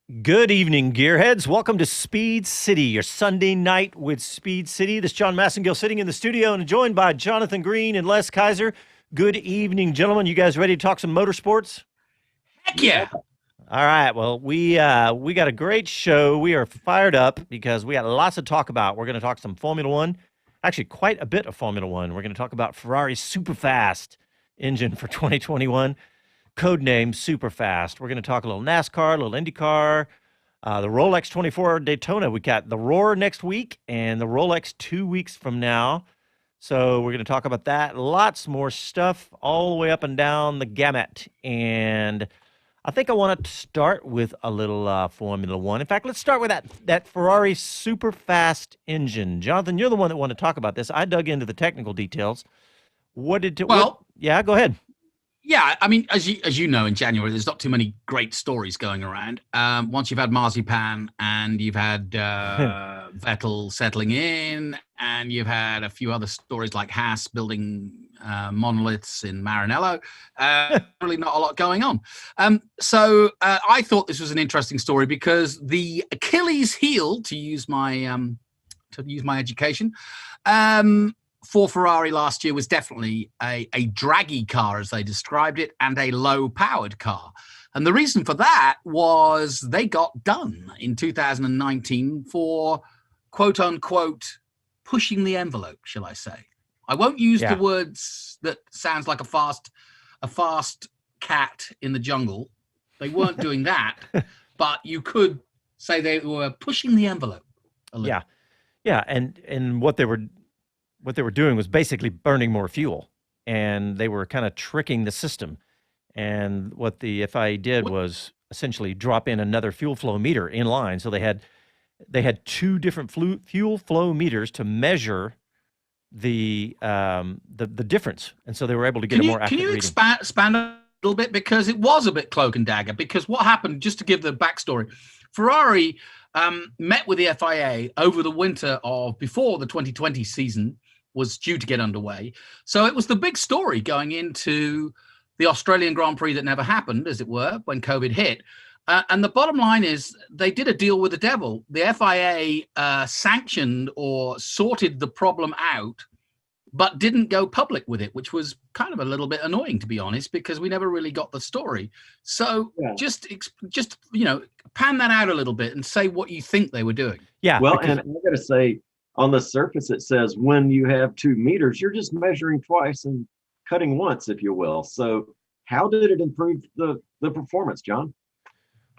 Good evening, gearheads. Welcome to Speed City, your Sunday night with Speed City. This is John Massengill sitting in the studio and joined by Jonathan Green and Les Kaiser. Good evening, gentlemen. You guys ready to talk some motorsports? Heck yeah. All right. Well, we got a great show. We are fired up because we got lots to talk about. We're going to talk some Formula One, actually quite a bit of Formula One. We're going to talk about Ferrari Superfast engine for 2021. Codename Superfast. We're going to talk a little NASCAR, a little IndyCar, the Rolex 24 Daytona. We got the Roar next week and the Rolex 2 weeks from now. So we're going to talk about that. Lots more stuff all the way up and down the gamut. And I think I want to start with a little Formula One. In fact, let's start with that Ferrari Superfast engine. Jonathan, you're the one that wanted to talk about this. I dug into the technical details. Yeah, go ahead. Yeah, I mean, as you know, in January, there's not too many great stories going around. Once you've had Marzipan and you've had Vettel settling in, and you've had a few other stories like Haas building monoliths in Maranello, really not a lot going on. So I thought this was an interesting story because the Achilles heel, to use my education, for Ferrari last year was definitely a draggy car, as they described it, and a low-powered car. And the reason for that was they got done in 2019 for, quote-unquote, pushing the envelope, shall I say. I won't use the words that sounds like a fast cat in the jungle. They weren't doing that, but you could say they were pushing the envelope a little. Yeah, and what they were doing was basically burning more fuel, and they were kind of tricking the system. And what the FIA did was essentially drop in another fuel flow meter in line. So they had two different fuel flow meters to measure the difference, and so they were able to get a more accurate reading. Can you expand a little bit, because it was a bit cloak and dagger? Because what happened, just to give the backstory, Ferrari met with the FIA over the winter of before the 2020 season was due to get underway. So it was the big story going into the Australian Grand Prix that never happened, as it were, when COVID hit. And the bottom line is they did a deal with the devil. The FIA sanctioned or sorted the problem out, but didn't go public with it, which was kind of a little bit annoying, to be honest, because we never really got the story. So just pan that out a little bit and say what you think they were doing. Yeah. Well, and I got to say, on the surface, it says when you have 2 meters, you're just measuring twice and cutting once, if you will. So how did it improve the performance, John?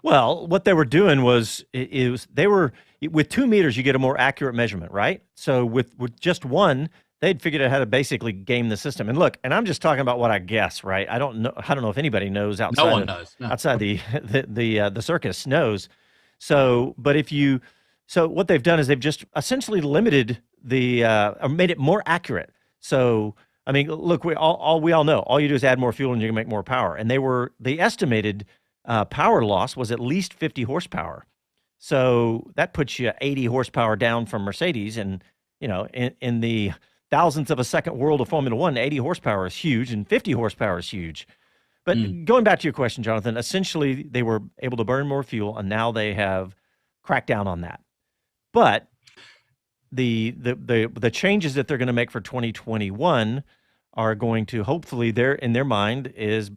Well, what they were doing was they were with 2 meters, you get a more accurate measurement, right? So with just one, they'd figured out how to basically game the system. And look, and I'm just talking about what I guess, right? I don't know if anybody knows outside. No one knows. No. Outside the circus knows. So, but so what they've done is they've just essentially limited or made it more accurate. So, I mean, look, we all know all you do is add more fuel and you can make more power. And the estimated power loss was at least 50 horsepower. So that puts you 80 horsepower down from Mercedes. And, in the thousandths of a second world of Formula One, 80 horsepower is huge and 50 horsepower is huge. But going back to your question, Jonathan, essentially they were able to burn more fuel, and now they have cracked down on that. But the changes that they're going to make for 2021 are going to hopefully in their mind is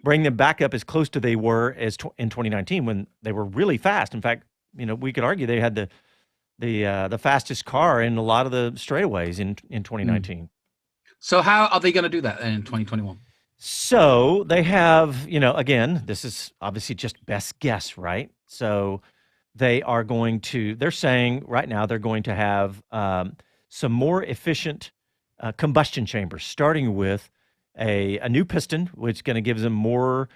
bring them back up as close to they were as in 2019 when they were really fast. In fact, we could argue they had the fastest car in a lot of the straightaways in 2019. So how are they going to do that in 2021? So they have, again, this is obviously just best guess, right? So they're saying right now they're going to have some more efficient combustion chambers, starting with a new piston, which going to give them more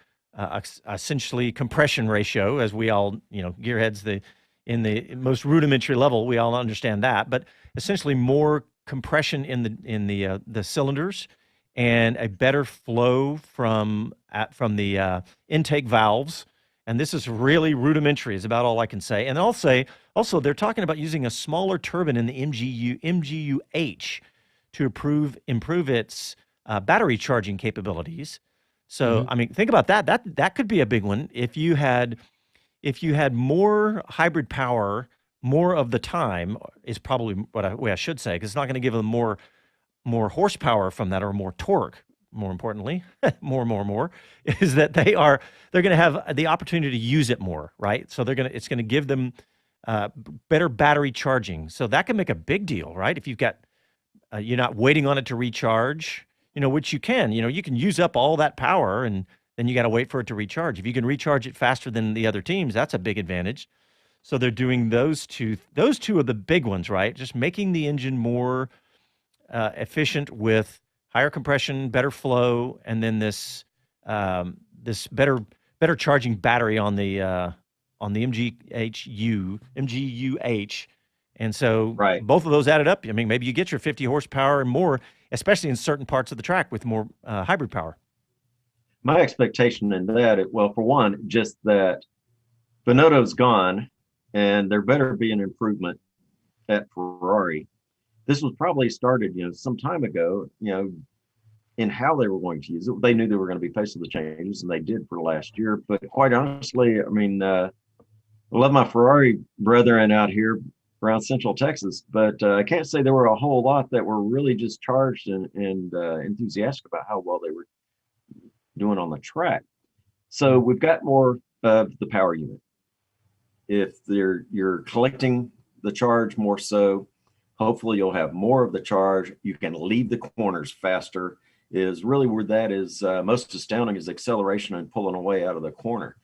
essentially compression ratio, as we all, gearheads, in the most rudimentary level, we all understand that, but essentially more compression in the cylinders and a better flow from the intake valves. And this is really rudimentary, is about all I can say. And I'll say, also, they're talking about using a smaller turbine in the MGU-H to improve its battery charging capabilities. So, I mean, think about that. That could be a big one. If you had if you had more hybrid power more of the time is probably way I should say, because it's not going to give them more horsepower from that or more torque. More importantly, more is that they're going to have the opportunity to use it more, right? So it's going to give them better battery charging. So that can make a big deal, right? If you've got you're not waiting on it to recharge, which you can. You can use up all that power and then you got to wait for it to recharge. If you can recharge it faster than the other teams, that's a big advantage. So they're doing those two. Those two are the big ones, right? Just making the engine more efficient with higher compression, better flow, and then this better charging battery on the MGUH. And so both of those added up. I mean, maybe you get your 50 horsepower and more, especially in certain parts of the track with more hybrid power. My expectation in that, well, for one, just that Binotto's gone, and there better be an improvement at Ferrari. This was probably started, some time ago, in how they were going to use it. They knew they were going to be facing the changes, and they did for last year. But quite honestly, I mean, I love my Ferrari brethren out here around Central Texas, but I can't say there were a whole lot that were really just charged and enthusiastic about how well they were doing on the track. So we've got more of the power unit. If you're collecting the charge more so, hopefully you'll have more of the charge. You can leave the corners faster. Is really where that is most astounding, is acceleration and pulling away out of the corner.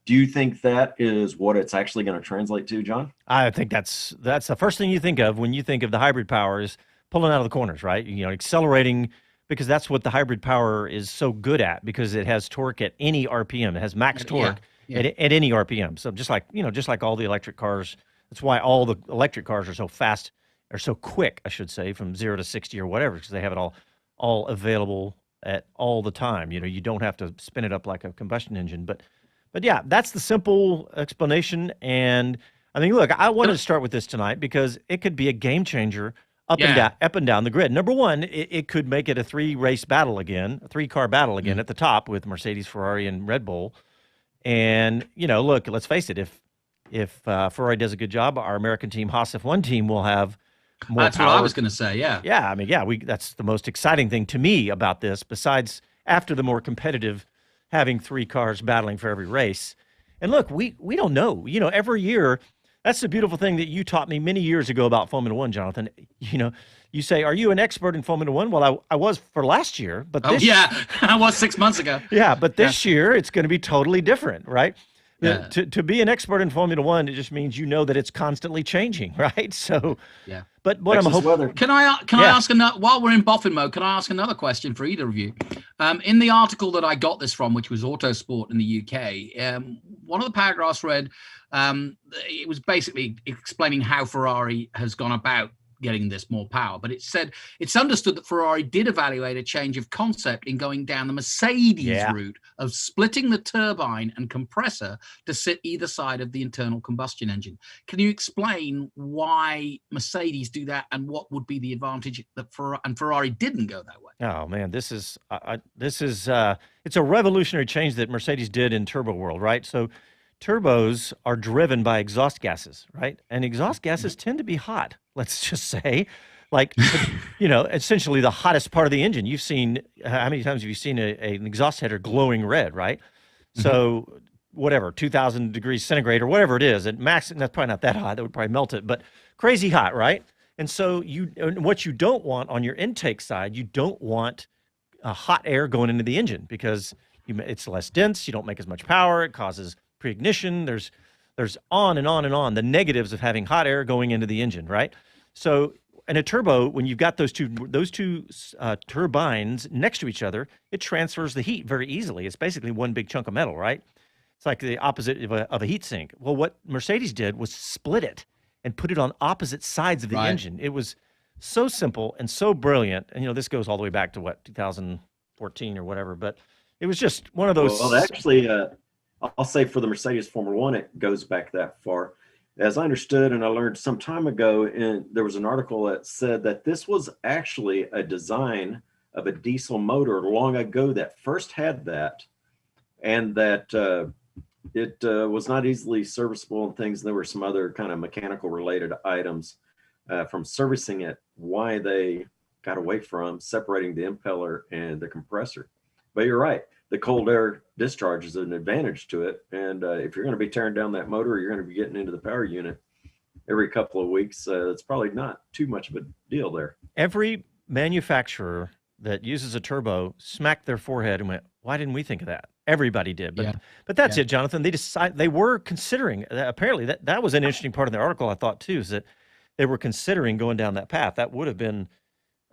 Do you think that is what it's actually going to translate to, John? I think that's the first thing you think of when you think of the hybrid power is pulling out of the corners, right? Accelerating, because that's what the hybrid power is so good at, because it has torque at any RPM. It has max torque at any RPM. So just like all the electric cars, that's why all the electric cars are so fast, or so quick, I should say, from 0 to 60 or whatever, because they have it all available at all the time. You don't have to spin it up like a combustion engine. But yeah, that's the simple explanation. And I mean, look, I wanted to start with this tonight because it could be a game changer up and down the grid. Number one, it could make it a three-car battle again at the top with Mercedes, Ferrari, and Red Bull. And look, let's face it, if Ferrari does a good job, our American team, Haas F1 team, will have more That's power. what I was going to say, yeah. Yeah, I mean, that's the most exciting thing to me about this, besides after the more competitive, having three cars battling for every race. And look, we don't know. Every year, that's the beautiful thing that you taught me many years ago about Formula One, Jonathan. You say, are you an expert in Formula One? Well, I was for last year, but I was 6 months ago. Yeah, but this year it's going to be totally different, right? Yeah. To be an expert in Formula One, it just means that it's constantly changing, right? So, yeah. But what I'm hoping. Can I ask another? While we're in boffin mode, can I ask another question for either of you? In the article that I got this from, which was Autosport in the UK, one of the paragraphs read, it was basically explaining how Ferrari has gone about getting this more power, but it said it's understood that Ferrari did evaluate a change of concept in going down the Mercedes route of splitting the turbine and compressor to sit either side of the internal combustion engine. Can you explain why Mercedes do that and what would be the advantage that Ferrari didn't go that way? Oh man, this is it's a revolutionary change that Mercedes did in turbo world, right? So turbos are driven by exhaust gases, right? And exhaust gases tend to be hot, let's just say. Like, essentially the hottest part of the engine. You've seen, how many times have you seen an exhaust header glowing red, right? So whatever, 2,000 degrees centigrade or whatever it is, at max, and that's probably not that hot, that would probably melt it, but crazy hot, right? And so what you don't want on your intake side, you don't want hot air going into the engine, because it's less dense, you don't make as much power, it causes pre-ignition, there's on and on and on, the negatives of having hot air going into the engine, right? So in a turbo, when you've got those two turbines next to each other, it transfers the heat very easily. It's basically one big chunk of metal, right? It's like the opposite of a heat sink. Well, what Mercedes did was split it and put it on opposite sides of the engine. It was so simple and so brilliant. And this goes all the way back to 2014 or whatever, but it was just one of those. Well, actually, I'll say for the Mercedes Formula One, it goes back that far. As I understood, and I learned some time ago, and there was an article that said that this was actually a design of a diesel motor long ago that first had that, and that it was not easily serviceable and things. There were some other kind of mechanical related items from servicing it, why they got away from separating the impeller and the compressor. But you're right. The cold air discharge is an advantage to it. And if you're going to be tearing down that motor, or you're going to be getting into the power unit every couple of weeks, it's probably not too much of a deal there. Every manufacturer that uses a turbo smacked their forehead and went, "Why didn't we think of that?" Everybody did, but that's it, Jonathan. They were considering. Apparently, that was an interesting part of the article. I thought too, is that they were considering going down that path. That would have been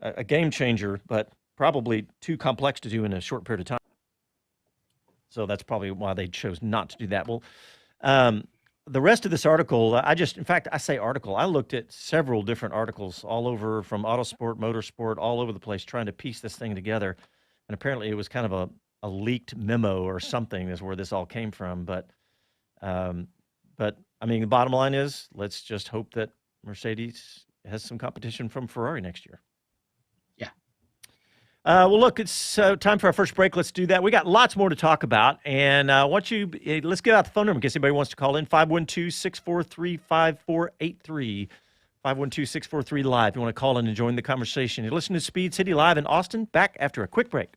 a game changer, but probably too complex to do in a short period of time. So that's probably why they chose not to do that. Well, the rest of this article, in fact, I say article. I looked at several different articles all over, from Autosport, Motorsport, all over the place, trying to piece this thing together. And apparently it was kind of a leaked memo or something is where this all came from. But I mean, the bottom line is, let's just hope that Mercedes has some competition from Ferrari next year. Yeah. Well, look, it's time for our first break. Let's do that. We got lots more to talk about. And let's get out the phone number in case anybody wants to call in. 512-643-5483. 512-643-LIVE. You want to call in and join the conversation. You're listening to Speed City Live in Austin. Back after a quick break.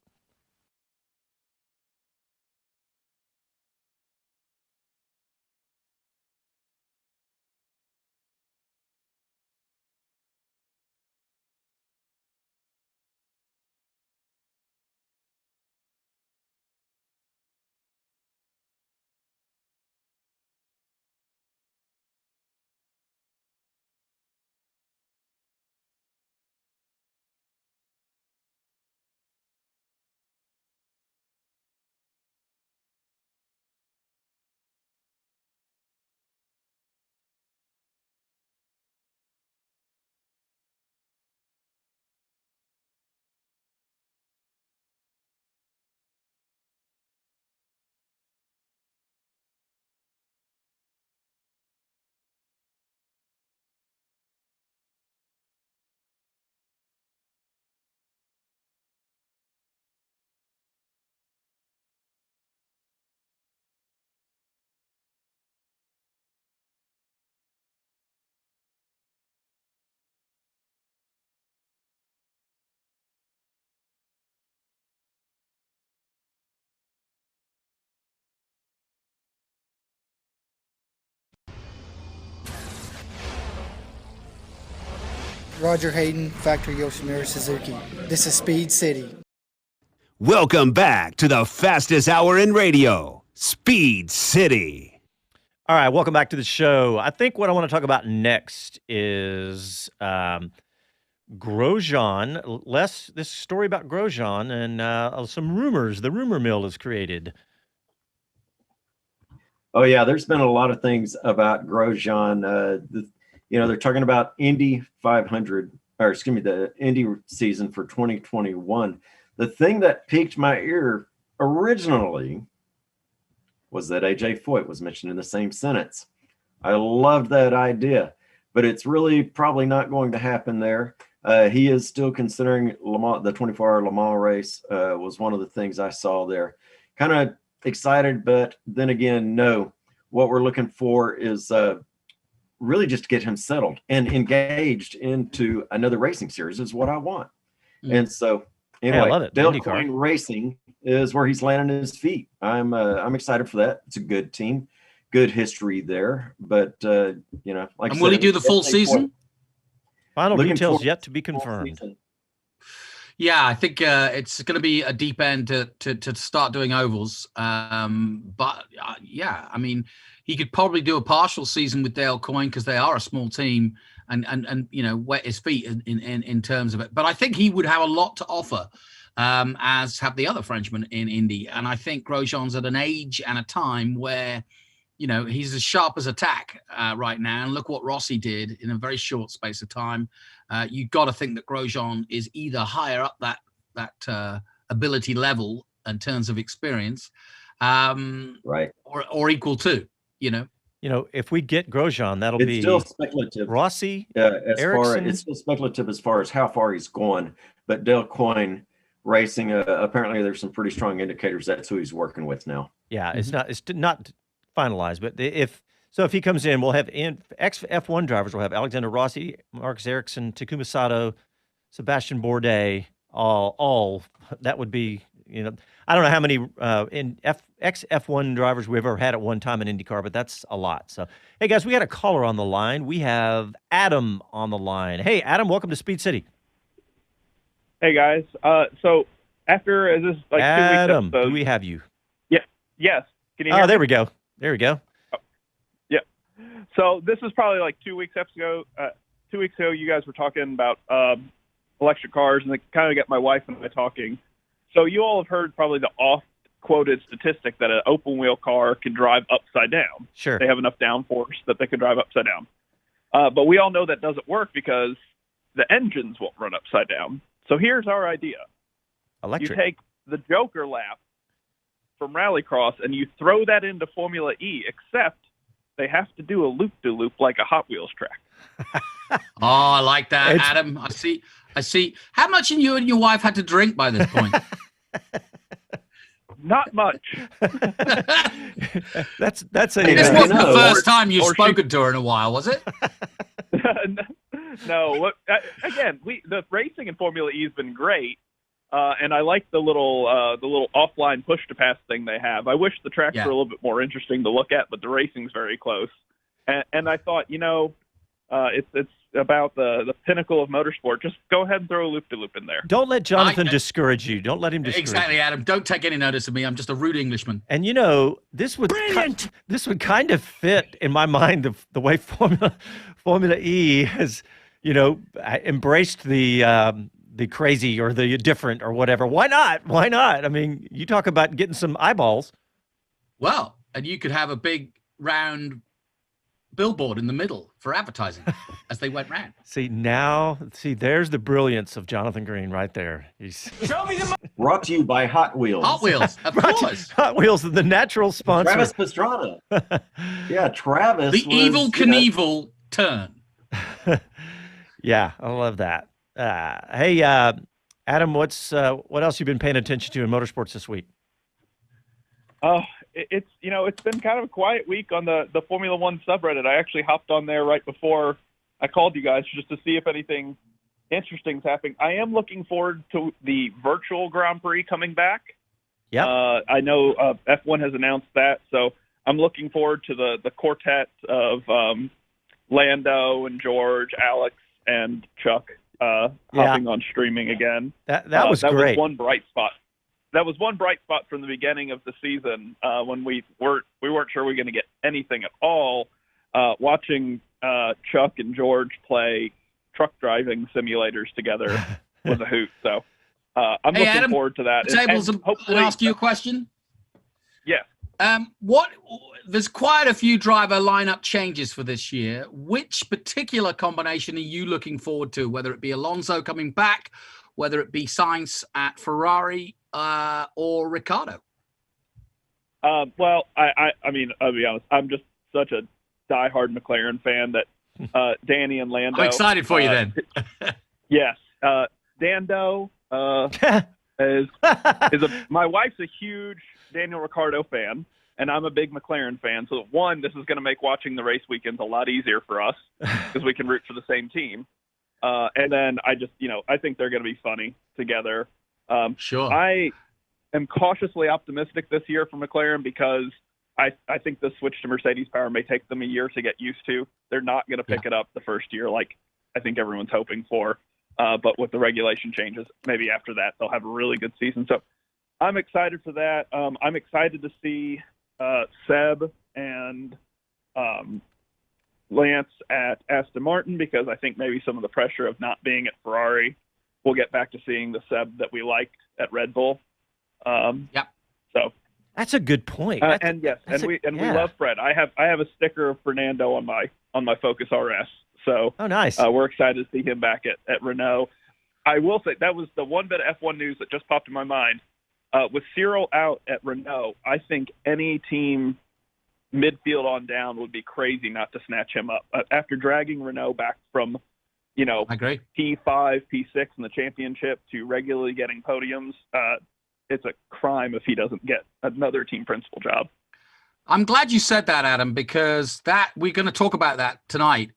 Roger Hayden, Factory Yoshimura Suzuki. This is Speed City. Welcome back to the fastest hour in radio, Speed City. All right, welcome back to the show. I think what I want to talk about next is Grosjean. This story about Grosjean and some rumors. The rumor mill is created. Oh yeah, there's been a lot of things about Grosjean. They're talking about Indy 500, the Indy season for 2021. The thing that piqued my ear originally was that AJ Foyt was mentioned in the same sentence. I loved that idea, but it's really probably not going to happen there. He is still considering Le Mans, the 24-hour Le Mans race was one of the things I saw there. Kind of excited, but then again, no. What we're looking for is really just to get him settled and engaged into another racing series is what I want. And so anyway, I love it. Dale Coyne Racing is where he's landing his feet. I'm excited for that. It's a good team, good history there. But like, and will he do the full season? Final details yet to be confirmed. Yeah, I think it's going to be a deep end to start doing ovals. Yeah, I mean, he could probably do a partial season with Dale Coyne because they are a small team and wet his feet in terms of it. But I think he would have a lot to offer, as have the other Frenchmen in Indy. And I think Grosjean's at an age and a time where, he's as sharp as a tack right now. And look what Rossi did in a very short space of time. You've got to think that Grosjean is either higher up that ability level in terms of experience, right, or equal to, if we get Grosjean, that'll be still speculative. Rossi, it's still speculative as far as how far he's going. But Dale Coyne Racing, apparently, there's some pretty strong indicators that's who he's working with now. Yeah, it's not finalized, but if he comes in, we'll have F1 drivers. We'll have Alexander Rossi, Marcus Ericsson, Takuma Sato, Sebastian Bourdais. All that would be, I don't know how many F1 drivers we've ever had at one time in IndyCar, but that's a lot. So, hey guys, we got a caller on the line. We have Adam on the line. Hey, Adam, welcome to Speed City. Hey guys. So after this like Adam, 2 weeks episode, do we have you? Yeah. Yes. Can you hear Oh, me? there we go. There we go. Oh. Yeah. So this is probably like 2 weeks ago. 2 weeks ago, you guys were talking about electric cars, and it kind of got my wife and I talking. So you all have heard probably the oft-quoted statistic that an open-wheel car can drive upside down. Sure. They have enough downforce that they can drive upside down. But we all know that doesn't work because the engines won't run upside down. So here's our idea. Electric. You take the Joker lap from Rallycross and you throw that into Formula E, except they have to do a loop-de-loop like a Hot Wheels track. Oh, I like that, Adam. I see. How much you and your wife had to drink by this point? Not much. That's a. This wasn't the first time you've spoken to her in a while, was it? No. Again, the racing in Formula E has been great, and I like the little offline push to pass thing they have. I wish the tracks were a little bit more interesting to look at, but the racing's very close. And I thought, it's about the pinnacle of motorsport. Just go ahead and throw a loop-de-loop in there. Don't let Jonathan discourage you. Don't let him discourage Exactly, you. Adam. Don't take any notice of me. I'm just a rude Englishman. And this would kind of fit in my mind the way Formula E has, embraced the crazy or the different or whatever. Why not? Why not? I mean, you talk about getting some eyeballs. Well, and you could have a big round billboard in the middle for advertising as they went round. There's the brilliance of Jonathan Green right there. Show me the brought to you by Hot Wheels. Hot Wheels, of course. Hot Wheels, the natural sponsor. Travis Pastrana. Yeah, Travis. The Evil Knievel turn. Yeah, I love that. Hey, Adam, what else you been paying attention to in motorsports this week? It's been kind of a quiet week on the Formula One subreddit. I actually hopped on there right before I called you guys just to see if anything interesting's happening. I am looking forward to the virtual Grand Prix coming back. Yeah. I know F1 has announced that, so I'm looking forward to the quartet of Lando and George, Alex, and Chuck hopping on streaming again. That was great. That was one bright spot. That was one bright spot from the beginning of the season when we weren't sure we were going to get anything at all. Watching Chuck and George play truck driving simulators together was a hoot. So I'm looking Adam, forward to that. And ask you a question. Yeah. There's quite a few driver lineup changes for this year. Which particular combination are you looking forward to? Whether it be Alonso coming back, whether it be Sainz at Ferrari, or Ricardo? Well, I mean, I'll be honest. I'm just such a diehard McLaren fan that Danny and Lando. I'm excited for you then. Yes, Dando my wife's a huge Daniel Ricciardo fan, and I'm a big McLaren fan. So this is going to make watching the race weekends a lot easier for us because we can root for the same team. And then I think they're going to be funny together. Sure. I am cautiously optimistic this year for McLaren because I think the switch to Mercedes power may take them a year to get used to. They're not going to pick it up the first year like I think everyone's hoping for. But with the regulation changes, maybe after that, they'll have a really good season. So I'm excited for that. I'm excited to see Seb and Lance at Aston Martin because I think maybe some of the pressure of not being at Ferrari, we'll get back to seeing the Seb that we liked at Red Bull. So that's a good point. We love Fred. I have a sticker of Fernando on my Focus RS. So nice. We're excited to see him back at Renault. I will say that was the one bit of F1 news that just popped in my mind. With Cyril out at Renault, I think any team midfield on down would be crazy not to snatch him up. After dragging Renault back from, I agree. P5, P6 in the championship to regularly getting podiums, it's a crime if he doesn't get another team principal job. I'm glad you said that, Adam, because that we're going to talk about that tonight.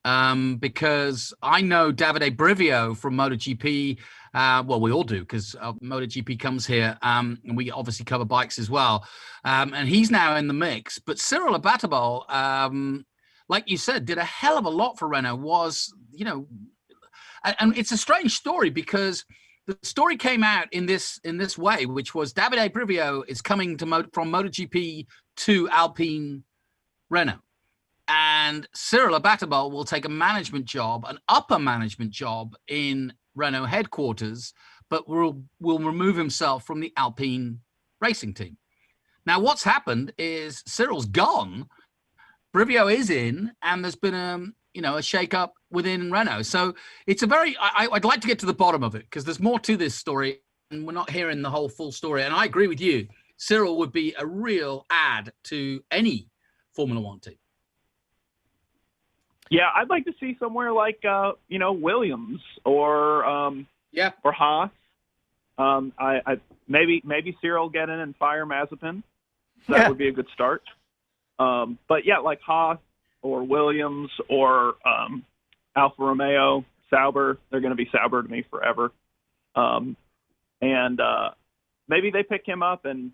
Because I know Davide Brivio from MotoGP. Well, we all do because MotoGP comes here, and we obviously cover bikes as well. And he's now in the mix. But Cyril Abatable, like you said, did a hell of a lot for Renault. And it's a strange story because the story came out in this way, which was Davide Brivio is coming to from MotoGP to Alpine Renault, and Cyril Abatable will take a management job, an upper management job in Renault headquarters, but will remove himself from the Alpine racing team. Now, what's happened is Cyril's gone, Brivio is in, and there's been a shake-up within Renault. So it's I'd like to get to the bottom of it because there's more to this story, and we're not hearing the whole full story. And I agree with you. Cyril would be a real add to any Formula One team. Yeah, I'd like to see somewhere like Williams or Haas. Maybe Cyril get in and fire Mazepin. That would be a good start. But yeah, like Haas or Williams or Alfa Romeo, Sauber. They're going to be Sauber to me forever. And maybe they pick him up, and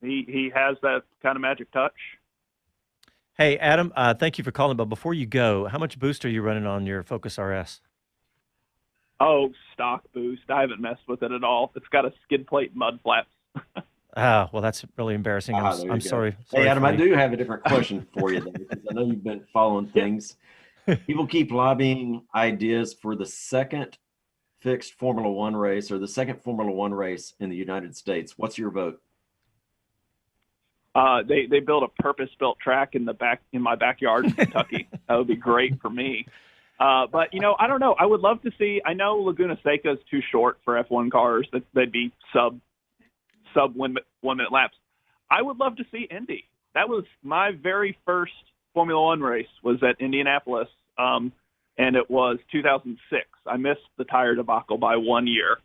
he has that kind of magic touch. Hey, Adam, thank you for calling. But before you go, how much boost are you running on your Focus RS? Oh, stock boost. I haven't messed with it at all. It's got a skid plate mud flaps. Well, that's really embarrassing. I'm sorry. Hey, Adam, I do have a different question for you, though, because I know you've been following things. People keep lobbying ideas for the second fixed Formula One race or the second Formula One race in the United States. What's your vote? They built a purpose-built track in my backyard in Kentucky. That would be great for me. But I don't know. I would love to see. I know Laguna Seca is too short for F1 cars. They'd be sub 1 minute laps. I would love to see Indy. That was my very first Formula One race was at Indianapolis, and it was 2006. I missed the tire debacle by 1 year.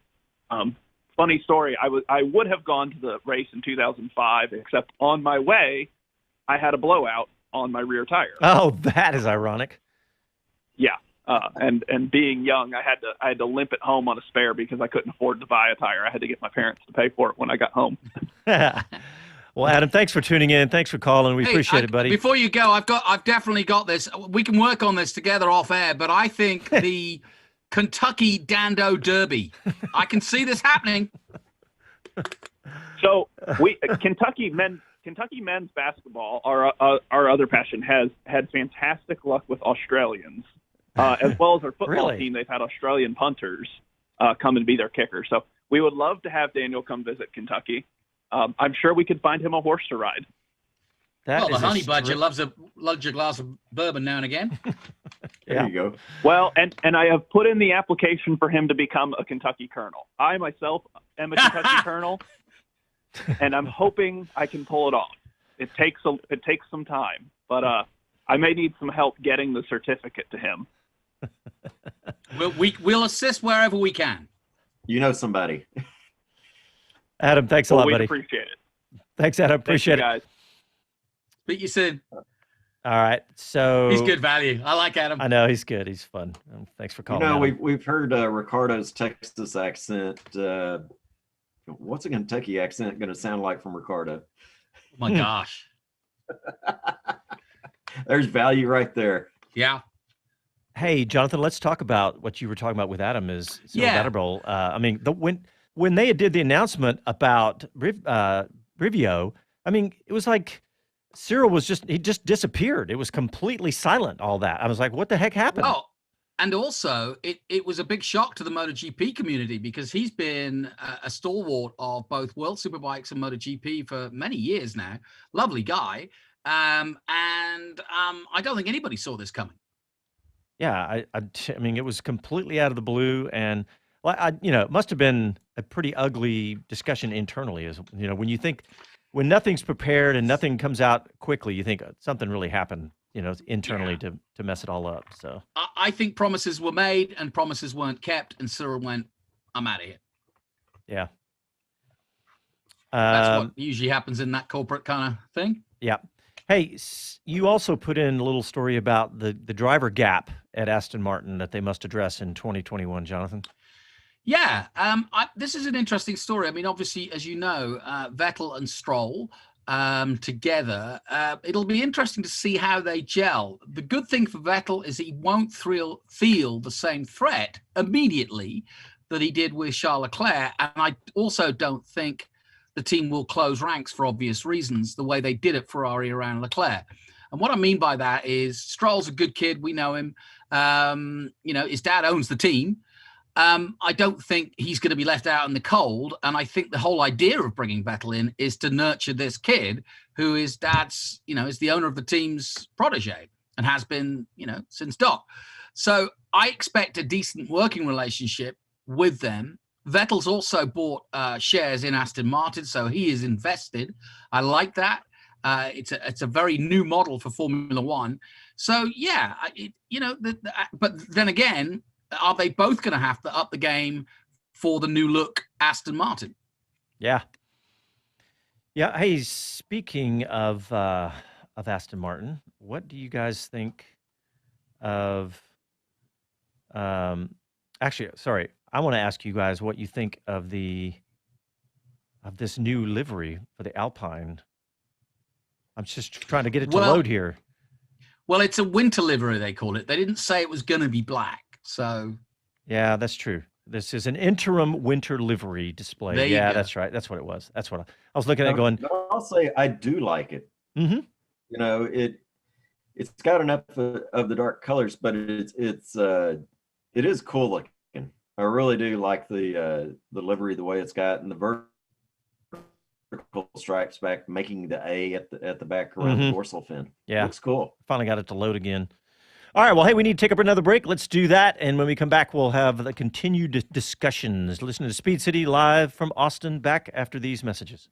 Funny story. I would have gone to the race in 2005, except on my way, I had a blowout on my rear tire. Oh, that is ironic. Yeah, and being young, I had to limp it home on a spare because I couldn't afford to buy a tire. I had to get my parents to pay for it when I got home. Well, Adam, thanks for tuning in. Thanks for calling. We appreciate it, buddy. Before you go, I've definitely got this. We can work on this together off air, but I think the Kentucky Dando Derby. I can see this happening. So Kentucky men's basketball, our other passion, has had fantastic luck with Australians, as well as our football team. They've had Australian punters come and be their kicker. So we would love to have Daniel come visit Kentucky. I'm sure we could find him a horse to ride. The honey badger loves a glass of bourbon now and again. There you go. Well, and I have put in the application for him to become a Kentucky Colonel. I myself am a Kentucky Colonel, and I'm hoping I can pull it off. It takes some time, but I may need some help getting the certificate to him. We'll assist wherever we can. You know somebody. Adam, thanks a lot, buddy. Appreciate it. Thanks, Adam. Appreciate it. Guys. Speak you soon. All right. So he's good value. I like Adam. I know he's good. He's fun. Thanks for calling. We've heard Ricardo's Texas accent. What's a Kentucky accent going to sound like from Ricardo? Oh my gosh. There's value right there. Yeah. Hey, Jonathan, let's talk about what you were talking about with Adam is Batterbowl. I mean, when they did the announcement about Rivio, I mean, it was like Cyril he just disappeared. It was completely silent, all that. I was like, what the heck happened? Oh, and also it was a big shock to the MotoGP community because he's been a stalwart of both World Superbikes and MotoGP for many years now. Lovely guy. And I don't think anybody saw this coming. Yeah, I mean, it was completely out of the blue, and it must have been a pretty ugly discussion internally. As when nothing's prepared and nothing comes out quickly, you think something really happened, internally to mess it all up. So I think promises were made and promises weren't kept, and Cyril went, "I'm out of here." Yeah, that's what usually happens in that corporate kind of thing. Yeah. Hey, you also put in a little story about the driver gap at Aston Martin that they must address in 2021, Jonathan. Yeah, this is an interesting story. I mean, obviously, as you know, Vettel and Stroll together, it'll be interesting to see how they gel. The good thing for Vettel is he won't feel the same threat immediately that he did with Charles Leclerc. And I also don't think the team will close ranks for obvious reasons, the way they did at Ferrari around Leclerc. And what I mean by that is Stroll's a good kid. We know him. His dad owns the team. I don't think he's going to be left out in the cold. And I think the whole idea of bringing Vettel in is to nurture this kid who his dad's, is the owner of the team's protege and has been, since Doc. So I expect a decent working relationship with them. Vettel's also bought shares in Aston Martin, so he is invested. I like that. It's a very new model for Formula One. So, yeah, but then again, are they both going to have to up the game for the new look Aston Martin? Yeah. Yeah. Hey, speaking of Aston Martin, what do you guys think of? Actually, sorry, I want to ask you guys what you think of this new livery for the Alpine. I'm just trying to get it to load here. Well, it's a winter livery, they call it. They didn't say it was going to be black. So, yeah, that's true. This is an interim winter livery display. Yeah, that's right. That's what it was. That's what I was looking at going. I'll say I do like it. Mm-hmm. It's got enough of the dark colors, but it is cool looking. I really do like the livery, the way it's got, and the vertical stripes back, making the A at the back around the dorsal fin. Yeah, looks cool. Finally got it to load again. All right, well, hey, we need to take up another break. Let's do that, and when we come back, we'll have the continued discussions. Listen to Speed City live from Austin, back after these messages.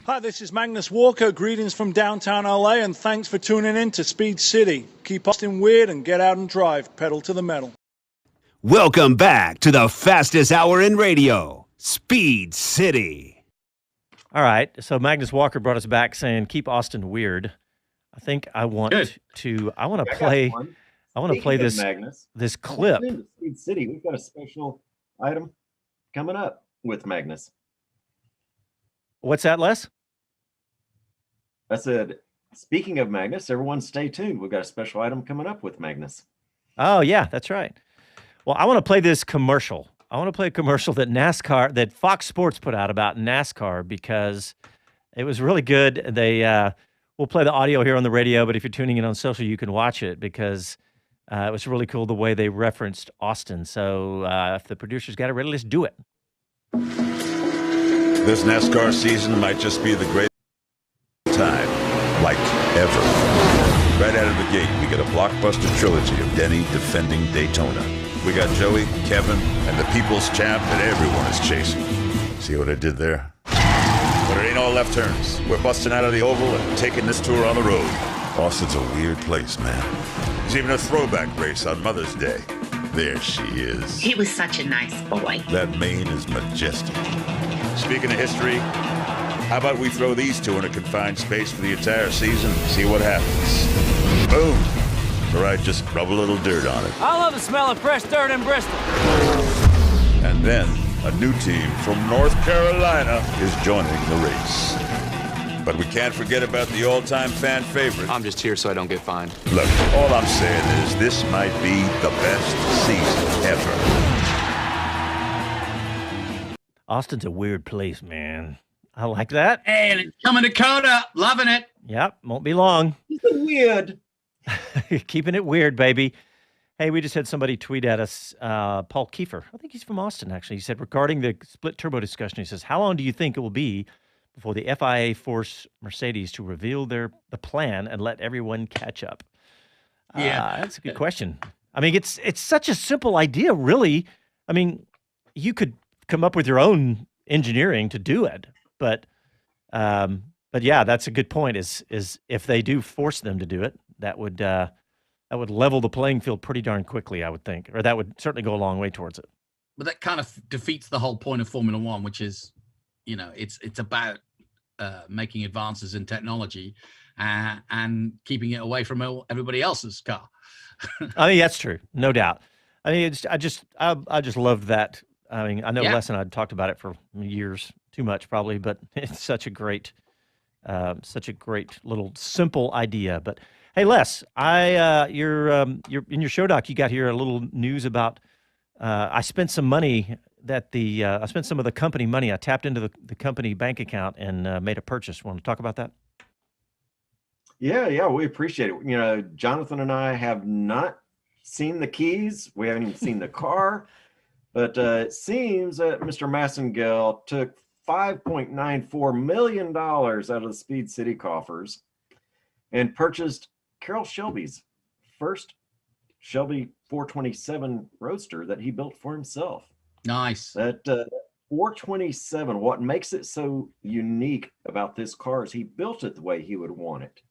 Hi, this is Magnus Walker. Greetings from downtown LA, and thanks for tuning in to Speed City. Keep Austin weird and get out and drive. Pedal to the metal. Welcome back to the fastest hour in radio, Speed City. All right, so Magnus Walker brought us back saying, keep Austin weird. I think I want to play this clip. In Speed City, we've got a special item coming up with Magnus. What's that, Les? I said, speaking of Magnus, everyone stay tuned. We've got a special item coming up with Magnus. Oh, yeah, that's right. Well, I want to play this commercial. I want to play a commercial that Fox Sports put out about NASCAR because it was really good. We'll play the audio here on the radio, but if you're tuning in on social, you can watch it because it was really cool the way they referenced Austin. So if the producers got it ready, let's do it. This NASCAR season might just be the greatest time, like ever. Right out of the gate, we get a blockbuster trilogy of Denny defending Daytona. We got Joey, Kevin, and the people's champ that everyone is chasing. See what I did there? But it ain't all left turns. We're busting out of the oval and taking this tour on the road. Austin's a weird place, man. There's even a throwback race on Mother's Day. There she is. He was such a nice boy. That mane is majestic. Speaking of history, how about we throw these two in a confined space for the entire season and see what happens? Boom. All right, just rub a little dirt on it. I love the smell of fresh dirt in Bristol. And then a new team from North Carolina is joining the race. But we can't forget about the all-time fan favorite. I'm just here so I don't get fined. Look, all I'm saying is this might be the best season ever. Austin's a weird place, man. I like that. Hey, and it's coming to COTA. Loving it. Yep, won't be long. He's weird. Keeping it weird, baby. Hey, we just had somebody tweet at us, Paul Kiefer. I think he's from Austin, actually. He said, regarding the split turbo discussion, he says, how long do you think it will be before the FIA force Mercedes to reveal the plan and let everyone catch up? Yeah. That's a good question. I mean, it's such a simple idea, really. I mean, you could come up with your own engineering to do it, but yeah, that's a good point. Is if they do force them to do it, that would level the playing field pretty darn quickly, I would think, or that would certainly go a long way towards it. But that kind of defeats the whole point of Formula One, which is, it's about making advances in technology and keeping it away from everybody else's car. I mean, that's true, no doubt. I mean, I just loved that. I mean, I know Les and I had talked about it for years, too much probably, but it's such a great little simple idea. But hey, Les, you're in your show doc. You got here a little news about. I spent some money I spent some of the company money. I tapped into the company bank account and made a purchase. Want to talk about that? Yeah, we appreciate it. Jonathan and I have not seen the keys. We haven't even seen the car. But it seems that Mr. Massengale took $5.94 million out of the Speed City coffers and purchased Carroll Shelby's first Shelby 427 Roadster that he built for himself. Nice. That 427, what makes it so unique about this car is he built it the way he would want it.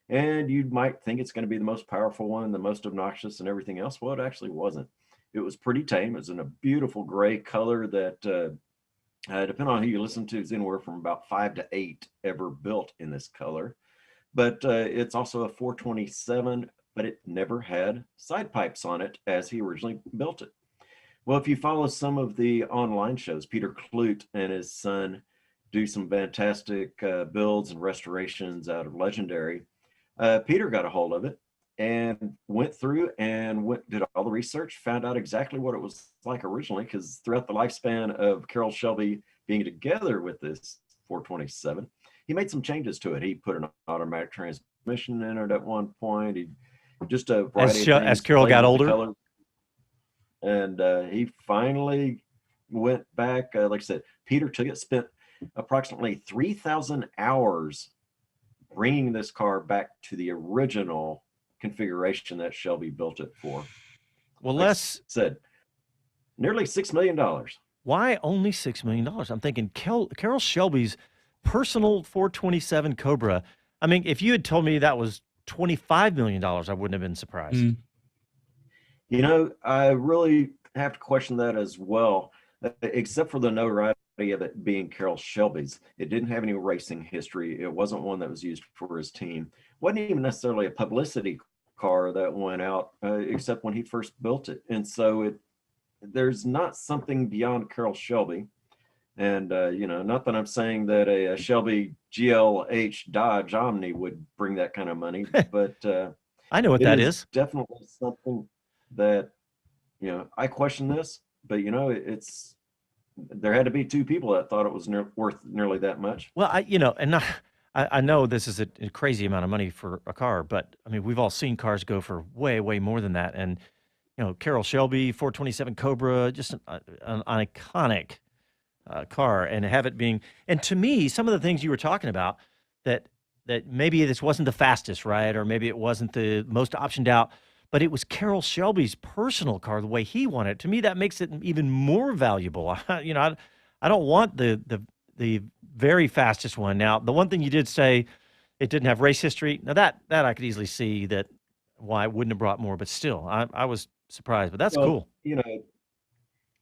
And you might think it's going to be the most powerful one, the most obnoxious and everything else. Well, it actually wasn't. It was pretty tame. It was in a beautiful gray color that, depending on who you listen to, is anywhere from about 5 to 8 ever built in this color. But it's also a 427, but it never had side pipes on it as he originally built it. Well, if you follow some of the online shows, Peter Kloot and his son do some fantastic builds and restorations out of Legendary. Peter got a hold of it and went through and did all the research, found out exactly what it was like originally, because throughout the lifespan of Carroll Shelby being together with this 427, he made some changes to it. He put an automatic transmission in it at one point. He just a variety of things, as Carroll got older. And he finally went back. Like I said, Peter spent approximately 3,000 hours bringing this car back to the original configuration that Shelby built it for. Well, like Les said, nearly $6 million. Why only $6 million? I'm thinking Carroll Shelby's personal 427 Cobra. I mean, if you had told me that was $25 million, I wouldn't have been surprised. I really have to question that as well, except for the notoriety of it being Carroll Shelby's. It didn't have any racing history. It wasn't one that was used for his team. Wasn't even necessarily a publicity car that went out, except when he first built it. And so there's not something beyond Carroll Shelby. And, not that I'm saying that a Shelby GLH Dodge Omni would bring that kind of money, but I know what that is. Definitely something that, I question this, but, there had to be two people that thought it was worth nearly that much. Well, I know this is a crazy amount of money for a car, but I mean, we've all seen cars go for way, way more than that. And, Carroll Shelby 427 Cobra, just an iconic car, and have it being, and to me, some of the things you were talking about that maybe this wasn't the fastest, right? Or maybe it wasn't the most optioned out, but it was Carroll Shelby's personal car, the way he wanted it. To me, that makes it even more valuable. I don't want the very fastest one. Now, the one thing you did say, it didn't have race history. Now that I could easily see that why it wouldn't have brought more, but still, I was surprised, but that's Well, cool.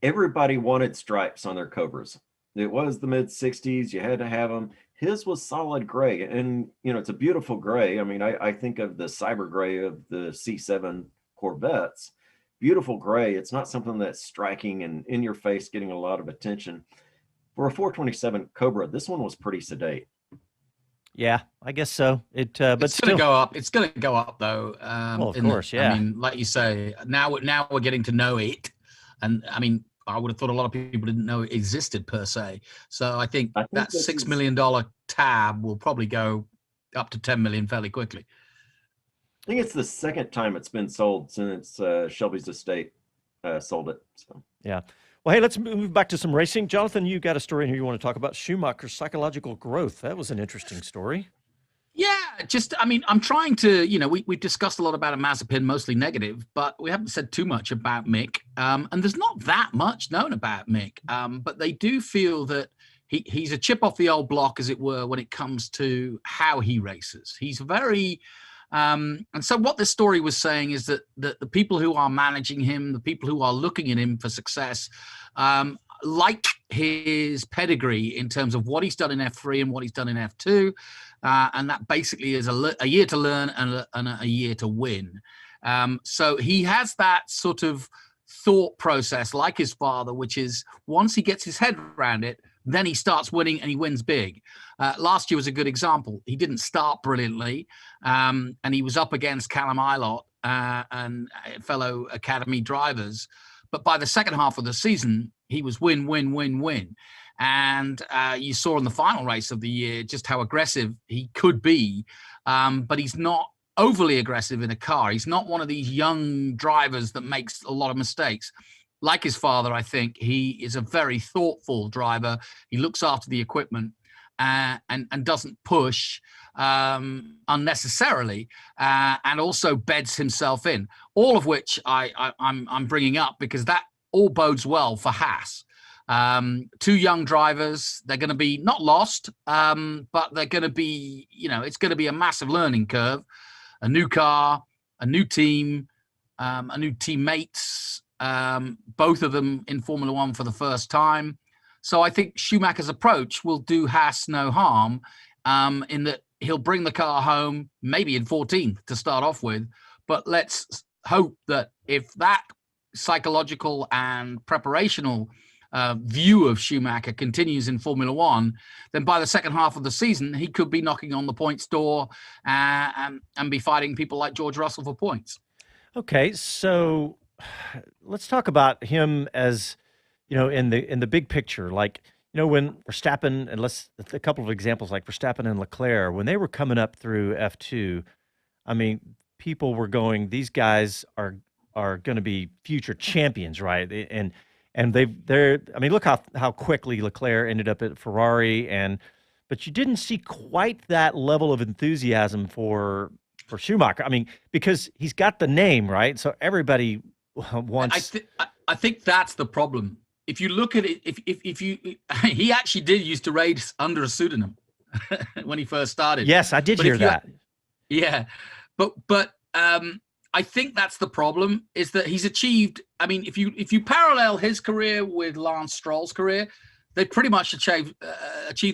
Everybody wanted stripes on their Cobras. It was the mid 60s. You had to have them. His was solid gray. And, it's a beautiful gray. I mean, I think of the cyber gray of the C7 Corvettes. Beautiful gray. It's not something that's striking and in your face, getting a lot of attention. For a 427 Cobra, this one was pretty sedate. Yeah, I guess so. But it's still, going to go up. It's going to go up, though. Well, of course, yeah. I mean, like you say, now we're getting to know it, and I mean, I would have thought a lot of people didn't know it existed per se. So I think that $6 million tab will probably go up to 10 million fairly quickly. I think it's the second time it's been sold since Shelby's estate sold it. So yeah. Well, hey, let's move back to some racing. Jonathan, you got a story in here you want to talk about Schumacher's psychological growth. That was an interesting story. Yeah, I'm trying to, we've discussed a lot about a Mazepin, mostly negative, but we haven't said too much about Mick. And there's not that much known about Mick, but they do feel that he's a chip off the old block, as it were, when it comes to how he races. He's very... and so what this story was saying is that the people who are managing him, the people who are looking at him for success, like his pedigree in terms of what he's done in F3 and what he's done in F2. And that basically is a year to learn and a year to win. So he has that sort of thought process like his father, which is once he gets his head around it, then he starts winning and he wins big. Last year was a good example. He didn't start brilliantly, and he was up against Callum Ilott and fellow academy drivers. But by the second half of the season, he was win, win, win, win. And you saw in the final race of the year just how aggressive he could be, but he's not overly aggressive in a car. He's not one of these young drivers that makes a lot of mistakes. Like his father, I think he is a very thoughtful driver. He looks after the equipment and doesn't push unnecessarily, and also beds himself in. All of which I'm bringing up because that all bodes well for Haas. Two young drivers. They're going to be not lost, but they're going to be, it's going to be a massive learning curve. A new car, a new team, a new teammates. Both of them in Formula One for the first time. So I think Schumacher's approach will do Haas no harm, in that he'll bring the car home, maybe in 14th to start off with. But let's hope that if that psychological and preparational view of Schumacher continues in Formula One, then by the second half of the season, he could be knocking on the points door and be fighting people like George Russell for points. Okay, so let's talk about him as, in the big picture. Like, when Verstappen, and a couple of examples like Verstappen and Leclerc, when they were coming up through F2, I mean, people were going, these guys are going to be future champions, right? And they're I mean, look how quickly Leclerc ended up at Ferrari, but you didn't see quite that level of enthusiasm for Schumacher. I mean, because he's got the name, right? So everybody wants. I think that's the problem. If you look at it, if you he actually did used to race under a pseudonym when he first started. Yes, I did hear that. Yeah, but I think that's the problem, is that he's achieved. I mean, if you parallel his career with Lance Stroll's career, they pretty much achieved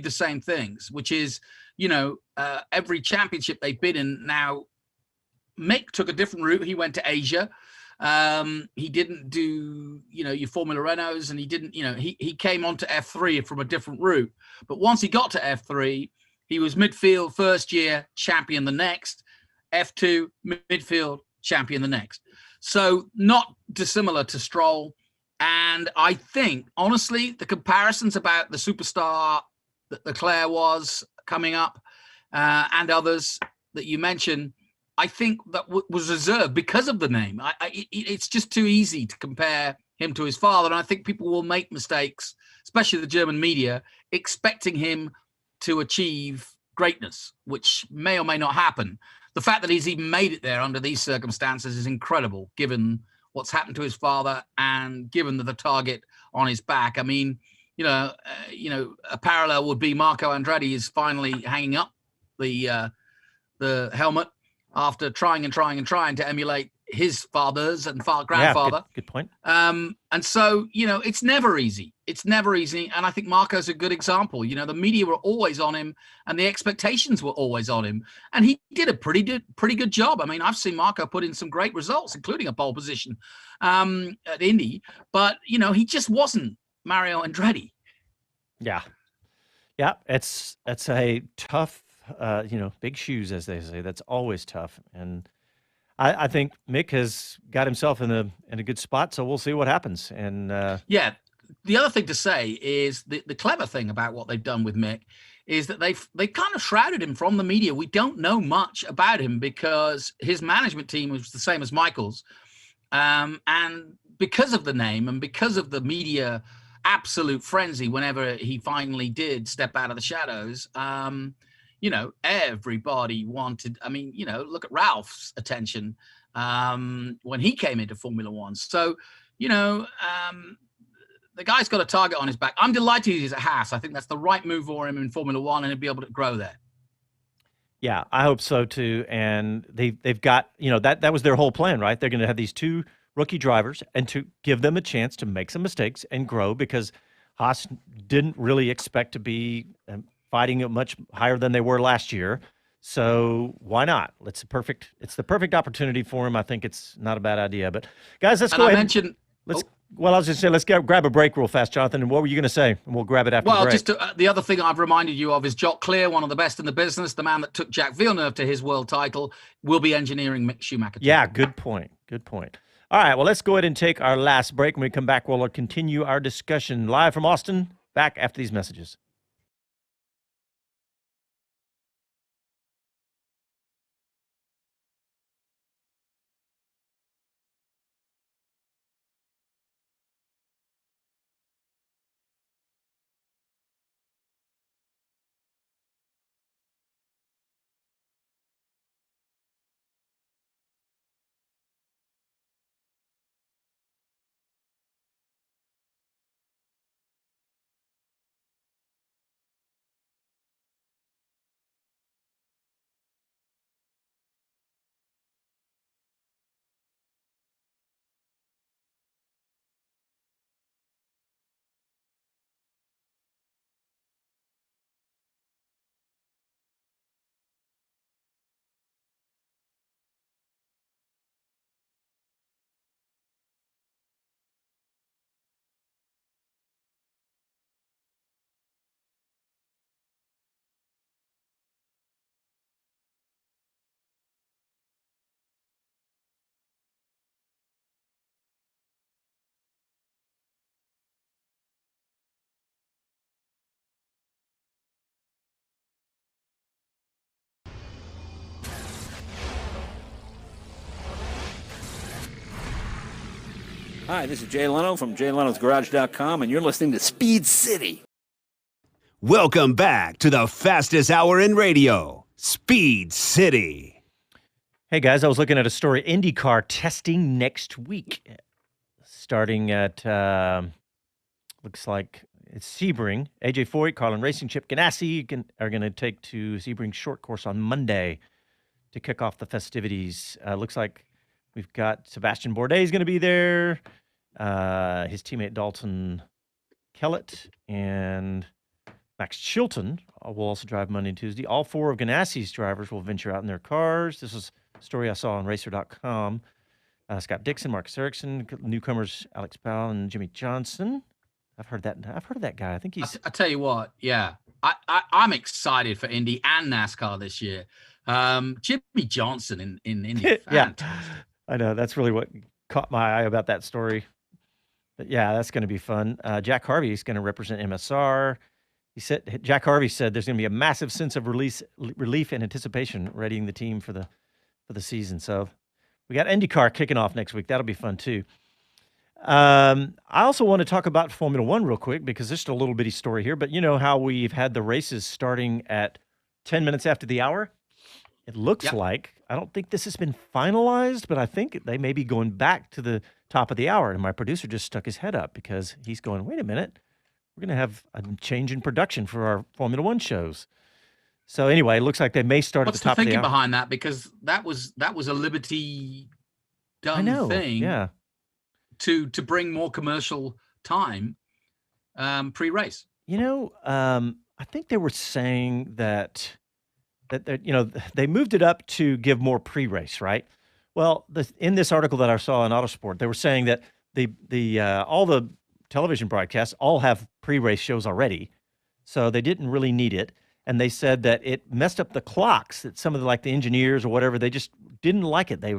the same things, which is, every championship they've been in. Now, Mick took a different route. He went to Asia. He didn't do, your Formula Renaults, and he didn't, he came onto F3 from a different route. But once he got to F3, he was midfield first year, champion the next, F2, midfield, champion the next. So not dissimilar to Stroll. And I think, honestly, the comparisons about the superstar that Leclerc was coming up, and others that you mentioned, I think that was reserved because of the name. It's just too easy to compare him to his father. And I think people will make mistakes, especially the German media, expecting him to achieve greatness, which may or may not happen. The fact that he's even made it there under these circumstances is incredible, given what's happened to his father and given the target on his back. I mean, a parallel would be Marco Andretti is finally hanging up the helmet after trying to emulate his fathers and Yeah, grandfather. good point. And so, it's never easy. It's never easy. And I think Marco's a good example. The media were always on him and the expectations were always on him. And he did a pretty good job. I mean, I've seen Marco put in some great results, including a pole position at Indy. But, he just wasn't Mario Andretti. Yeah. Yeah, that's a tough, big shoes, as they say. That's always tough. And I think Mick has got himself in a good spot, so we'll see what happens. And yeah, the other thing to say is the clever thing about what they've done with Mick is that they kind of shrouded him from the media. We don't know much about him because his management team was the same as Michael's, and because of the name and because of the media absolute frenzy whenever he finally did step out of the shadows. Everybody wanted, look at Ralph's attention when he came into Formula One. So, the guy's got a target on his back. I'm delighted he's at Haas. I think that's the right move for him in Formula One, and he'll be able to grow there. Yeah, I hope so too. And they've got, that was their whole plan, right? They're going to have these two rookie drivers and to give them a chance to make some mistakes and grow, because Haas didn't really expect to be fighting it much higher than they were last year. So why not? It's the perfect opportunity for him. I think it's not a bad idea. But guys, let's go ahead. Well, I was just saying, let's grab a break real fast, Jonathan. And what were you going to say? And we'll grab it after the break. The other thing I've reminded you of is Jock Clear, one of the best in the business, the man that took Jack Villeneuve to his world title, will be engineering Mick Schumacher. Yeah, good point. Good point. All right, well, let's go ahead and take our last break. When we come back, we'll continue our discussion live from Austin, back after these messages. Hi, this is Jay Leno from JayLenosGarage.com, and you're listening to Speed City. Welcome back to the fastest hour in radio, Speed City. Hey, guys, I was looking at a story. IndyCar testing next week, starting at, looks like it's Sebring. AJ Foyt, Carlin Racing, Chip Ganassi are going to take to Sebring short course on Monday to kick off the festivities. Looks like we've got Sebastian Bourdais is going to be there. His teammate Dalton Kellett and Max Chilton will also drive Monday and Tuesday. All four of Ganassi's drivers will venture out in their cars. This is a story I saw on Racer.com. Scott Dixon, Marcus Ericsson, newcomers Alex Powell and Jimmy Johnson. I've heard of that guy. I think he's. I tell you what, yeah, I'm excited for Indy and NASCAR this year. Jimmy Johnson in Indy, fantastic. Yeah, I know, that's really what caught my eye about that story. But yeah, that's going to be fun. Jack Harvey is going to represent MSR. Jack Harvey said there's going to be a massive sense of relief and anticipation readying the team for the season. So we got IndyCar kicking off next week. That'll be fun too. I also want to talk about Formula One real quick because there's just a little bitty story here. But you know how we've had the races starting at 10 minutes after the hour? It looks like, I don't think this has been finalized, but I think they may be going back to the top of the hour. And my producer just stuck his head up because he's going, wait a minute, we're going to have a change in production for our Formula One shows. So anyway, it looks like they may start at the top of the hour. What's the thinking behind that? Because that was a Liberty done thing Yeah. to bring more commercial time pre-race. I think they were saying that they moved it up to give more pre-race, right? Well, in this article that I saw on Autosport, they were saying that the all the television broadcasts all have pre-race shows already, so they didn't really need it. And they said that it messed up the clocks. That some of the engineers or whatever, they just didn't like it. They,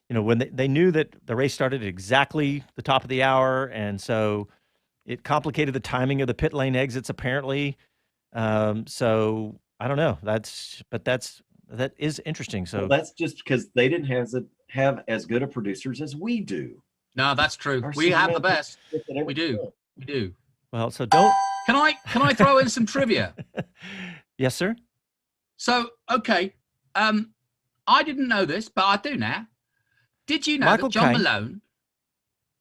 when they knew that the race started at exactly the top of the hour, and so it complicated the timing of the pit lane exits apparently. So I don't know. That is interesting. So that's just because they didn't have as good of producers as we do. No, that's true. We have the best. We do. Well, so don't. Can I throw in some trivia? Yes, sir. So, okay. I didn't know this, but I do now. Did you know that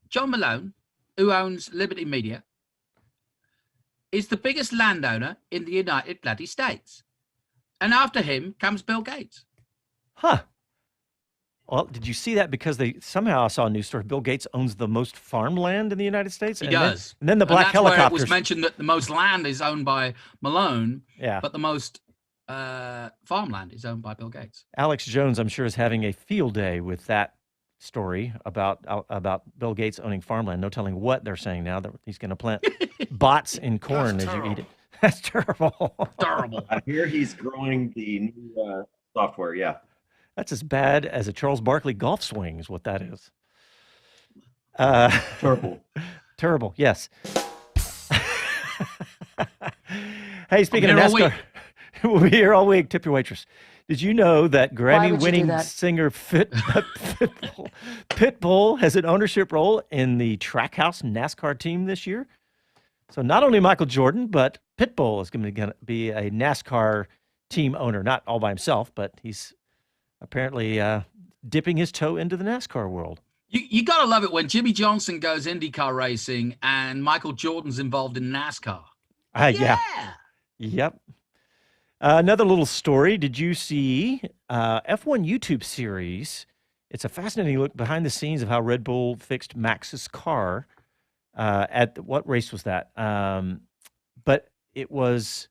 John Malone, who owns Liberty Media, is the biggest landowner in the United Bloody States? And after him comes Bill Gates. Huh. Well, did you see that? Because somehow I saw a news story. Bill Gates owns the most farmland in the United States. He does. And then the black helicopters. Where it was mentioned that the most land is owned by Malone. Yeah. But the most farmland is owned by Bill Gates. Alex Jones, I'm sure, is having a field day with that story about Bill Gates owning farmland. No telling what they're saying now that he's going to plant bots in corn as you eat it. That's terrible. Terrible. I hear he's growing the new software. Yeah. That's as bad as a Charles Barkley golf swing is what that is. Terrible. Terrible, yes. Hey, speaking of NASCAR, we'll be here all week. Tip your waitress. Did you know that Grammy-winning singer Pitbull has an ownership role in the Trackhouse NASCAR team this year? So not only Michael Jordan, but Pitbull is going to be a NASCAR team owner, not all by himself, but he's apparently dipping his toe into the NASCAR world. You got to love it when Jimmy Johnson goes IndyCar racing and Michael Jordan's involved in NASCAR. Yeah. Yep. Another little story. Did you see F1 YouTube series? It's a fascinating look behind the scenes of how Red Bull fixed Max's car at what race was that? But it was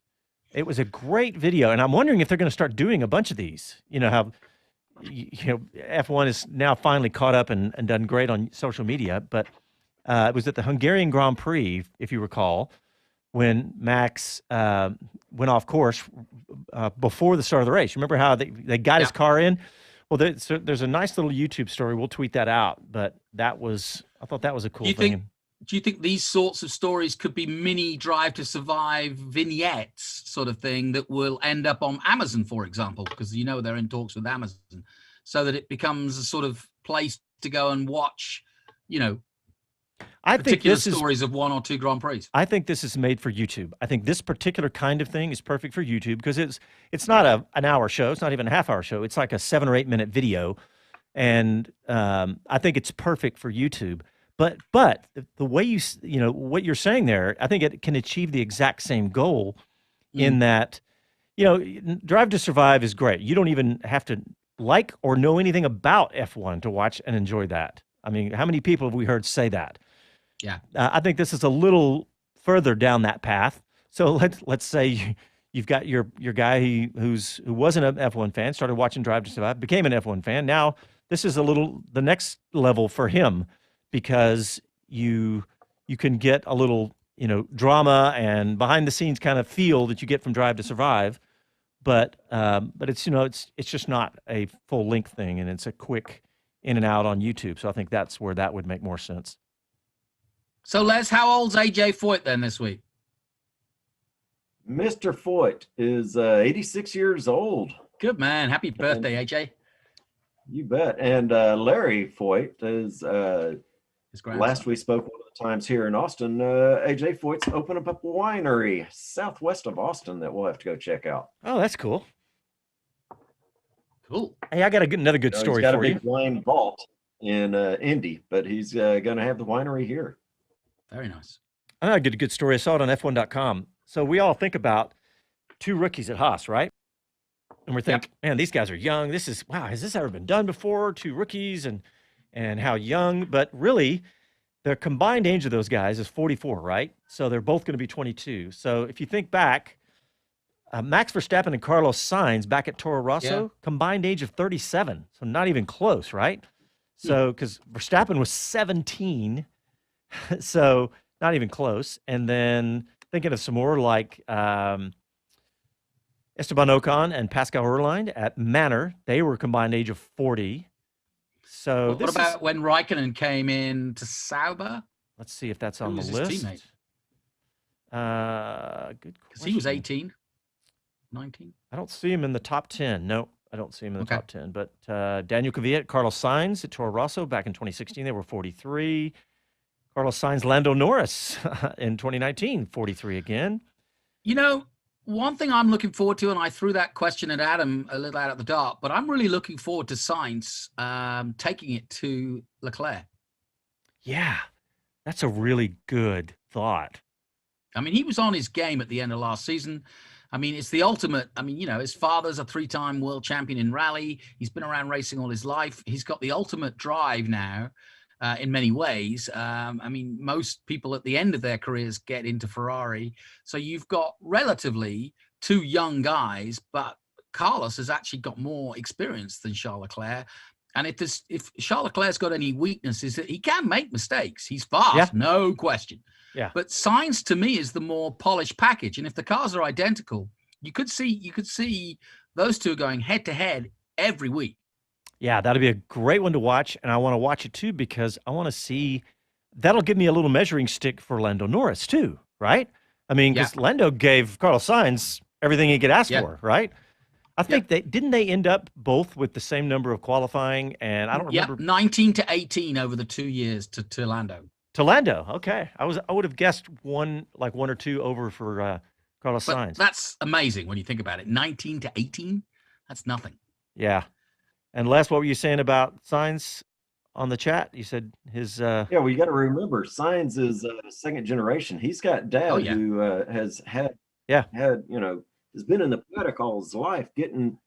a great video, and I'm wondering if they're going to start doing a bunch of these. You know how F1 is now finally caught up and done great on social media, but it was at the Hungarian Grand Prix, if you recall, when Max went off course before the start of the race. Remember how they got his car in? Well, there's a nice little YouTube story. We'll tweet that out, but I thought that was a cool thing. Do you think these sorts of stories could be mini Drive to Survive vignettes sort of thing that will end up on Amazon, for example, because they're in talks with Amazon, so that it becomes a sort of place to go and watch, I think particular stories of one or two Grand Prix. I think this is made for YouTube. I think this particular kind of thing is perfect for YouTube because it's not an hour show. It's not even a half-hour show. It's like a 7 or 8 minute video, and I think it's perfect for YouTube. But the way what you're saying there, I think it can achieve the exact same goal in that, Drive to Survive is great. You don't even have to like or know anything about F1 to watch and enjoy that. I mean, how many people have we heard say that? Yeah. I think this is a little further down that path. So let's say you've got your guy who wasn't an F1 fan, started watching Drive to Survive, became an F1 fan. Now this is the next level for him, because you can get a little, drama and behind the scenes kind of feel that you get from Drive to Survive, but it's it's just not a full length thing, and it's a quick in and out on YouTube. So I think that's where that would make more sense. So Les, how old's AJ Foyt then this week? Mr. Foyt is 86 years old. Good man. Happy birthday, AJ. You bet. And Larry Foyt is last we spoke one of the times here in Austin. AJ Foyt's opened up a winery southwest of Austin that we'll have to go check out. Oh, that's cool. Cool. Hey, I got another good story for you. He's got a big wine vault in Indy, but he's going to have the winery here. Very nice. I got a good story. I saw it on F1.com. So we all think about two rookies at Haas, right? And we're thinking, man, these guys are young. Has this ever been done before? Two rookies, and and how young, but really the combined age of those guys is 44, right? So they're both going to be 22. So if you think back, Max Verstappen and Carlos Sainz back at Toro Rosso, combined age of 37. So not even close, right? So because Verstappen was 17, so not even close. And then thinking of some more like Esteban Ocon and Pascal Wehrlein at Manor, they were combined age of 40. So what about when Raikkonen came in to Sauber? Let's see if that's on the his list. Teammate? Good question. Because he was 18, 19. I don't see him in the top 10. No, I don't see him in the top 10. But Daniel Kvyat, Carlos Sainz at Toro Rosso back in 2016, they were 43. Carlos Sainz, Lando Norris in 2019, 43 again. You know, one thing I'm looking forward to, and I threw that question at Adam a little out at the dark, but I'm really looking forward to Sainz taking it to Leclerc. Yeah, that's a really good thought. I mean, he was on his game at the end of last season. I mean, it's the ultimate. I mean, you know, his father's a 3-time world champion in rally. He's been around racing all his life. He's got the ultimate drive now in many ways. I mean, most people at the end of their careers get into Ferrari. So you've got relatively two young guys, but Carlos has actually got more experience than Charles Leclerc. And if Charles Leclerc's got any weaknesses, he can make mistakes. He's fast, no question. Yeah. But Sainz to me is the more polished package. And if the cars are identical, you could see those two going head to head every week. Yeah, that'll be a great one to watch. And I want to watch it too, because I want to see, that'll give me a little measuring stick for Lando Norris too, right? I mean, because Lando gave Carlos Sainz everything he could ask for, right? I think didn't they end up both with the same number of qualifying? And I don't remember. 19 to 18 over the 2 years to Lando. To Lando, okay. I would have guessed one or two over for Carlos Sainz. That's amazing when you think about it. 19 to 18, that's nothing. Yeah. And Les, what were you saying about Sainz on the chat? You said his. Yeah, well, you got to remember, Sainz is second generation. He's got dad who has had has been in the paddock all his life, getting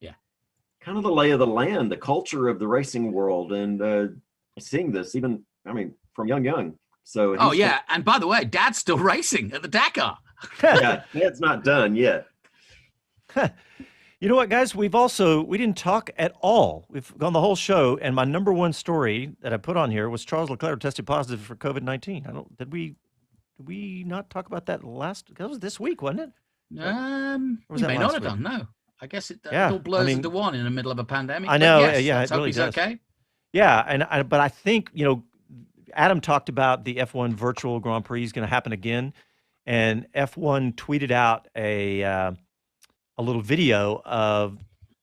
kind of the lay of the land, the culture of the racing world, and seeing this even, I mean, from young. So and by the way, Dad's still racing at the Dakar. Yeah, Dad's not done yet. You know what, guys? We didn't talk at all. We've gone the whole show, and my number one story that I put on here was Charles Leclerc tested positive for COVID-19. Did we not talk about that that was this week, wasn't it? You may not have done. No, I guess it all blurs into one in the middle of a pandemic. I know. Yes, it really does. Okay. Yeah, but I think Adam talked about the F1 virtual Grand Prix is going to happen again, and F1 tweeted out a little video of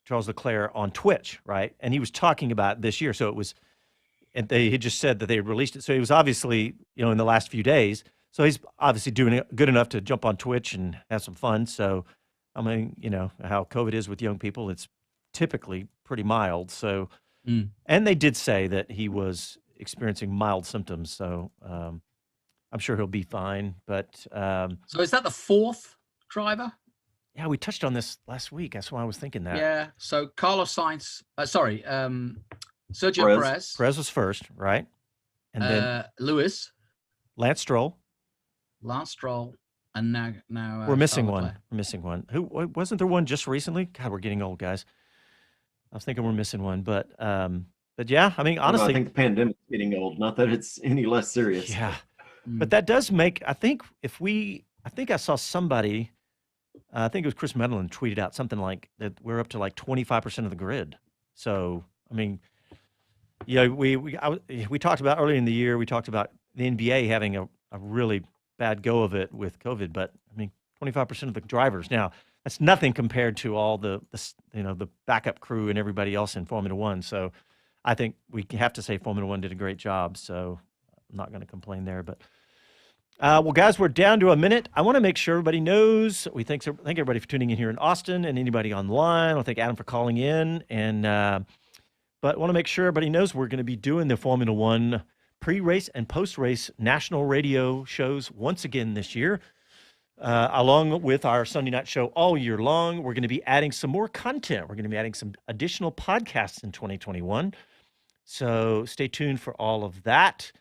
Charles Leclerc on Twitch, right? And he was talking about this year. So and they had just said that they had released it. So he was obviously, in the last few days. So he's obviously doing it good enough to jump on Twitch and have some fun. So, I mean, how COVID is with young people, it's typically pretty mild. So, and they did say that he was experiencing mild symptoms. So I'm sure he'll be fine. But so is that the fourth driver? Yeah, we touched on this last week. That's why I was thinking that. Yeah. So Carlos Sainz, Sergio Perez. Perez was first, right? And then Lance Stroll, and now we're missing one. We're missing one. Who wasn't there one just recently? God, we're getting old, guys. I was thinking we're missing one, but yeah, I mean, honestly, I think the pandemic's getting old. Not that it's any less serious. Yeah, but that does make. I think I saw somebody. I think it was Chris Medlin tweeted out something like that. We're up to like 25% of the grid. So I mean, we talked about earlier in the year. We talked about the NBA having a really bad go of it with COVID, but I mean, 25% of the drivers. Now, that's nothing compared to all the backup crew and everybody else in Formula One. So I think we have to say Formula One did a great job. So I'm not going to complain there. But well, guys, we're down to a minute. I want to make sure everybody knows. We thank everybody for tuning in here in Austin and anybody online. I want to thank Adam for calling in. But I want to make sure everybody knows we're going to be doing the Formula One pre-race and post-race national radio shows once again this year, along with our Sunday night show all year long. We're going to be adding some more content. We're going to be adding some additional podcasts in 2021. So stay tuned for all of that.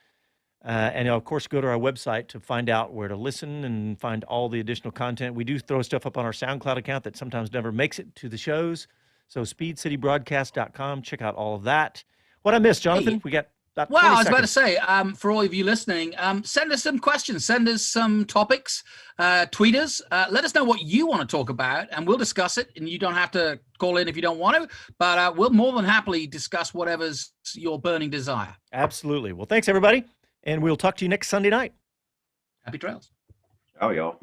And of course, go to our website to find out where to listen and find all the additional content. We do throw stuff up on our SoundCloud account that sometimes never makes it to the shows. So speedcitybroadcast.com. Check out all of that. What I missed, Jonathan? Hey. We got about Well, 20 I was about to seconds. say, for all of you listening, send us some questions, send us some topics, tweet us, let us know what you want to talk about, and we'll discuss it. And you don't have to call in if you don't want to, but we'll more than happily discuss whatever's your burning desire. Absolutely. Well, thanks, everybody. And we'll talk to you next Sunday night. Happy trails. Oh, y'all.